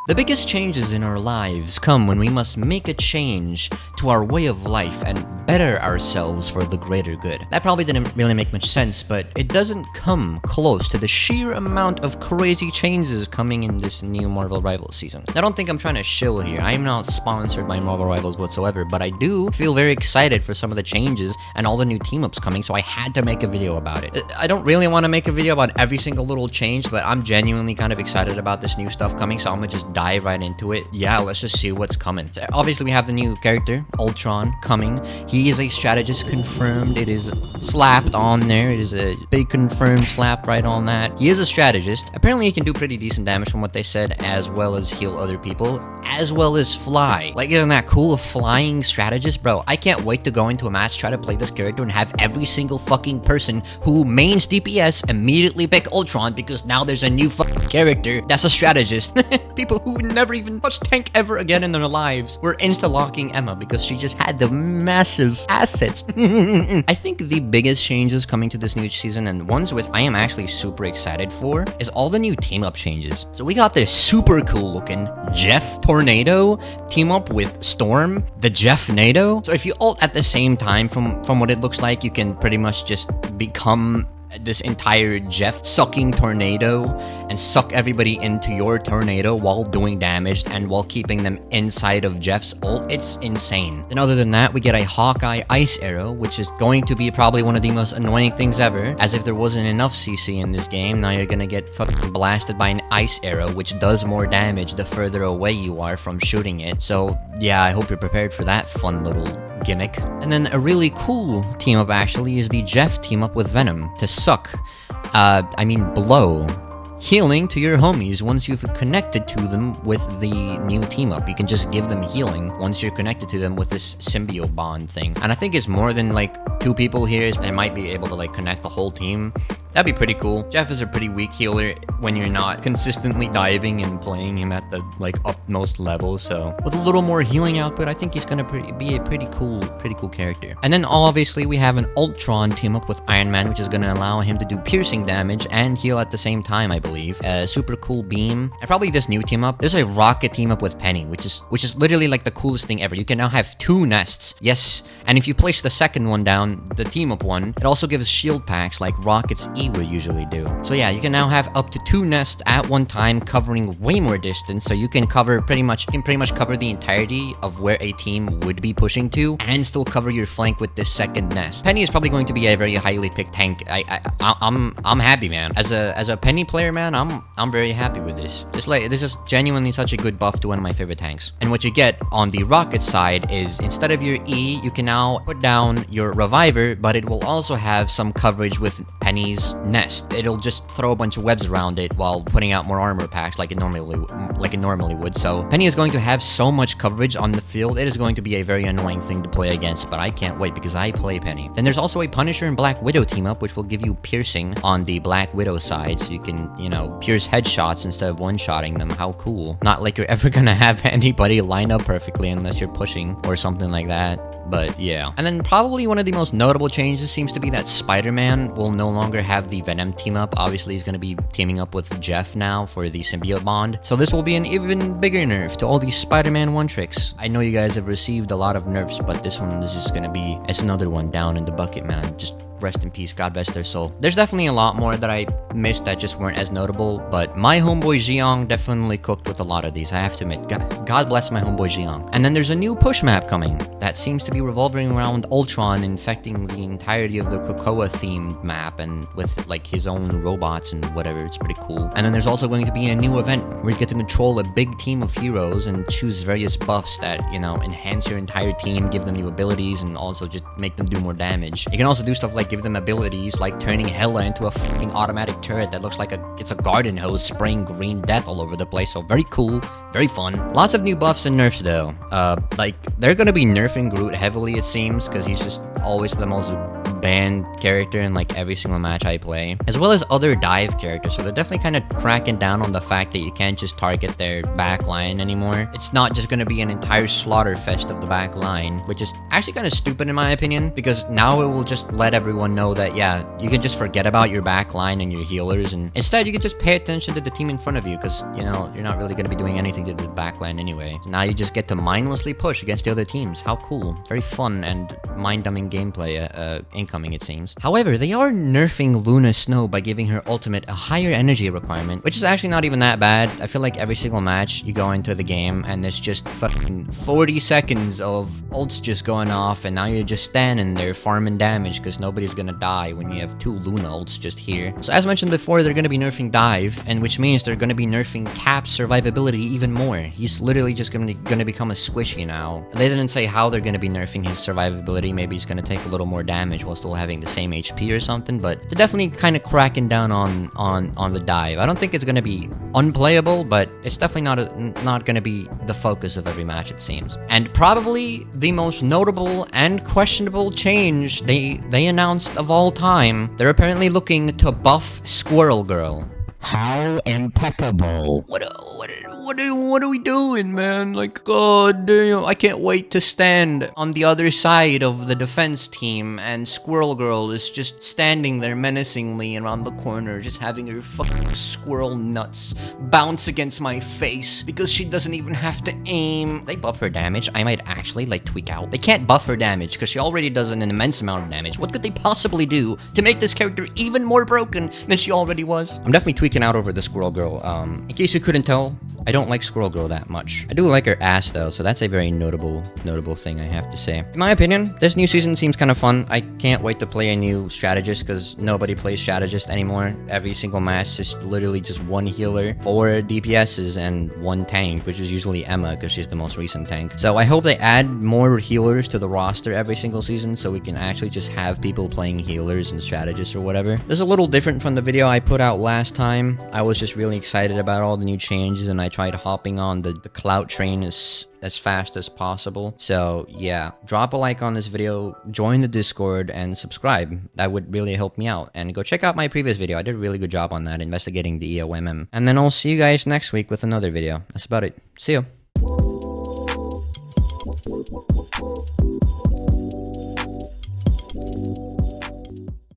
The biggest changes in our lives come when we must make a change to our way of life and better ourselves for the greater good. That probably didn't really make much sense, but it doesn't come close to the sheer amount of crazy changes coming in this new Marvel Rivals season. I don't think I'm trying to shill here. I am not sponsored by Marvel Rivals whatsoever, but I do feel very excited for some of the changes and all the new team-ups coming, so I had to make a video about it. I don't really want to make a video about every single little change, but I'm genuinely kind of excited about this new stuff coming, so I'm gonna just dive right into it. Yeah, let's just see what's coming. So obviously, we have the new character, Ultron, coming. He is a strategist, confirmed. It is slapped on there. It is a big confirmed slap right on that. He is a strategist. Apparently, he can do pretty decent damage from what they said, as well as heal other people, as well as fly. Like, isn't that cool? A flying strategist? Bro, I can't wait to go into a match, try to play this character, and have every single fucking person who mains DPS immediately pick Ultron, because now there's a new fucking character that's a strategist. People who never even touched tank ever again in their lives were insta-locking Emma because she just had the massive assets. I think the biggest changes coming to this new season, and ones which I am actually super excited for, is all the new team-up changes. So we got this super cool looking Jeff Tornado team up with Storm, the Jeff Nado. So if you ult at the same time, from what it looks like, you can pretty much just become this entire Jeff sucking tornado and suck everybody into your tornado while doing damage and while keeping them inside of Jeff's ult. It's insane. And other than that, we get a Hawkeye ice arrow, which is going to be probably one of the most annoying things ever. As if there wasn't enough CC in this game, now you're gonna get fucking blasted by an ice arrow, which does more damage the further away you are from shooting it. So yeah, I hope you're prepared for that fun little gimmick. And then a really cool team up actually is the Jeff team up with Venom to suck, blow healing to your homies once you've connected to them with the new team up. You can just give them healing once you're connected to them with this symbiote bond thing. And I think it's more than like 2 people here. They might be able to like connect the whole team. That'd be pretty cool. Jeff is a pretty weak healer when you're not consistently diving and playing him at the like utmost level. So with a little more healing output, I think he's gonna be a pretty cool character. And then obviously we have an Ultron team up with Iron Man, which is gonna allow him to do piercing damage and heal at the same time, I believe. A super cool beam. And probably this new team up, there's a rocket team up with Penny, which is literally like the coolest thing ever. You can now have 2 nests. Yes, and if you place the second one down, the team up one, it also gives shield packs like Rocket's E would usually do. So yeah, you can now have up to 2 nests at one time, covering way more distance, so you can cover pretty much cover the entirety of where a team would be pushing to, and still cover your flank with this second nest. Penny is probably going to be a very highly picked tank. I'm happy, man. As a Penny player, man, I'm very happy with this. This is genuinely such a good buff to one of my favorite tanks. And what you get on the Rocket side is, instead of your E, you can now put down your Reviver, but it will also have some coverage with Penny's nest. It'll just throw a bunch of webs around it while putting out more armor packs like it normally would. So Penny is going to have so much coverage on the field. It is going to be a very annoying thing to play against, but I can't wait because I play Penny. Then there's also a Punisher and Black Widow team up, which will give you piercing on the Black Widow side, so you can, pierce headshots instead of one-shotting them. How cool. Not like you're ever gonna have anybody line up perfectly unless you're pushing or something like that. But yeah. And then probably one of the most notable changes seems to be that Spider-Man will no longer have the Venom team up. Obviously, he's gonna be teaming up with Jeff now for the symbiote bond. So this will be an even bigger nerf to all these Spider-Man one-tricks. I know you guys have received a lot of nerfs, but this one is just gonna be, it's another one down in the bucket, man. Just rest in peace, God rest their soul. There's definitely a lot more that I missed that just weren't as notable, but my homeboy Xiong definitely cooked with a lot of these, I have to admit. God bless my homeboy Xiong. And then there's a new push map coming that seems to be revolving around Ultron infecting the entirety of the Krakoa themed map, and with like his own robots and whatever. It's pretty cool. And then there's also going to be a new event where you get to control a big team of heroes and choose various buffs that, enhance your entire team, give them new abilities, and also just make them do more damage. You can also do stuff like give them abilities like turning Hela into a fucking automatic turret that looks like it's a garden hose spraying green death all over the place. So very cool, very fun. Lots of new buffs and nerfs though. Like they're gonna be nerfing Groot heavily, it seems, because he's just always the most banned character in like every single match I play, as well as other dive characters. So they're definitely kind of cracking down on the fact that you can't just target their back line anymore. It's not just going to be an entire slaughter fest of the back line, which is actually kind of stupid in my opinion, because now it will just let everyone know that, yeah, you can just forget about your back line and your healers, and instead you can just pay attention to the team in front of you, because, you know, you're not really going to be doing anything to the back line anyway. So now you just get to mindlessly push against the other teams. How cool. Very fun and mind-dumbing gameplay incoming, it seems. However, they are nerfing Luna Snow by giving her ultimate a higher energy requirement, which is actually not even that bad. I feel like every single match you go into the game and there's just fucking 40 seconds of ults just going off, and now you're just standing there farming damage because nobody's gonna die when you have 2 Luna ults just here. So as mentioned before, they're gonna be nerfing dive, and which means they're gonna be nerfing Cap's survivability even more. He's literally just gonna become a squishy now. They didn't say how they're gonna be nerfing his survivability. Maybe he's gonna take a little more damage while still having the same HP or something, but they're definitely kind of cracking down on the dive. I don't think it's gonna be unplayable, but it's definitely not gonna be the focus of every match, it seems. And probably the most notable and questionable change they announced of all time, they're apparently looking to buff Squirrel Girl. How impeccable. What are we doing, man? Like, god damn, I can't wait to stand on the other side of the defense team, and Squirrel Girl is just standing there menacingly around the corner, just having her fucking squirrel nuts bounce against my face, because she doesn't even have to aim. They buff her damage, I might actually, like, tweak out. They can't buff her damage, because she already does an immense amount of damage. What could they possibly do to make this character even more broken than she already was? I'm definitely tweaking out over the Squirrel Girl. In case you couldn't tell, I don't like Squirrel Girl that much. I do like her ass though, so that's a very notable thing I have to say. In my opinion, this new season seems kind of fun. I can't wait to play a new strategist, because nobody plays strategist anymore. Every single match is literally just 1 healer, 4 DPSs, and 1 tank, which is usually Emma, because she's the most recent tank. So I hope they add more healers to the roster every single season, so we can actually just have people playing healers and strategists or whatever. This is a little different from the video I put out last time. I was just really excited about all the new changes, and I tried hopping on the clout train as fast as possible. So yeah, drop a like on this video, join the Discord, and subscribe. That would really help me out. And go check out my previous video. I did a really good job on that, investigating the EOMM. And then I'll see you guys next week with another video. That's about it. See ya.